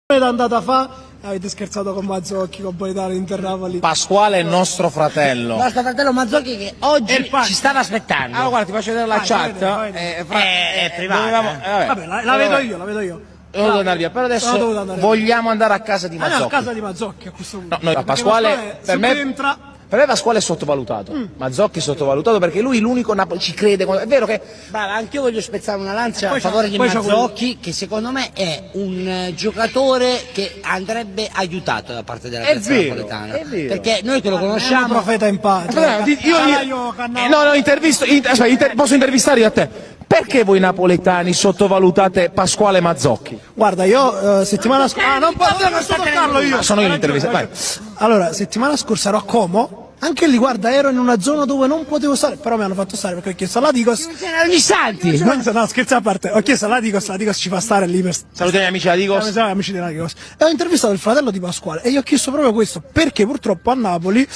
Andata fa avete scherzato con Mazzocchi, con Politano, Inter Napoli. Pasquale è nostro fratello. Nostro fratello Mazzocchi che oggi ci stava aspettando. Allora guarda, ti faccio vedere la chat. È privata. Vabbè, la vedo io, la vedo io. Devo andare via, però adesso vogliamo andare a casa di No, a Mazzocchi. casa di Mazzocchi a questo punto. No, Pasquale per me Pasquale è sottovalutato. Mazzocchi è sottovalutato perché lui l'unico Napoli ci crede. È vero che Brava, anch'io voglio spezzare una lancia a favore di Mazzocchi, che secondo me è un giocatore che andrebbe aiutato da parte della piazza napoletana. Perché noi che lo conosciamo. È un profeta in patria. Posso intervistare io a te? Perché voi napoletani sottovalutate Pasquale Mazzocchi? Guarda, io settimana scorsa. Non posso toccarlo io. Sono io l'intervista. Vai. Allora, settimana scorsa ero a Como. Anche lì, guarda, ero in una zona dove non potevo stare, però mi hanno fatto stare perché ho chiesto all'Adigos. C'erano gli santi! No, scherzo a parte, ho chiesto all'Adigos, l'Adigos ci fa stare lì per. Salutiamo gli amici dell'Adigos. Amici dell'Adigos. E ho intervistato il fratello di Pasquale e gli ho chiesto proprio questo, perché purtroppo a Napoli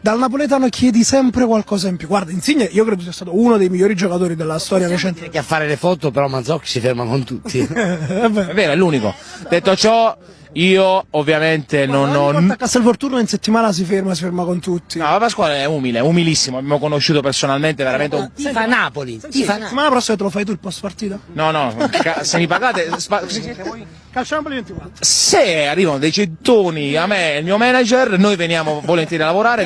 dal napoletano chiedi sempre qualcosa in più. Guarda, Insigne io credo sia stato uno dei migliori giocatori della storia recente. Che a fare le foto, però Mazzocchi si ferma con tutti. È vero, è l'unico. Detto ciò, io ovviamente non ho. A Castelvolturno in settimana si ferma con tutti. No, Pasquale è umile, umilissimo, abbiamo conosciuto personalmente, veramente. Tifa Napoli. La settimana prossima te lo fai tu il post partita? No, se mi pagate. Calciopoli 24. Se arrivano dei gettoni a me e il mio manager, noi veniamo volentieri a lavorare.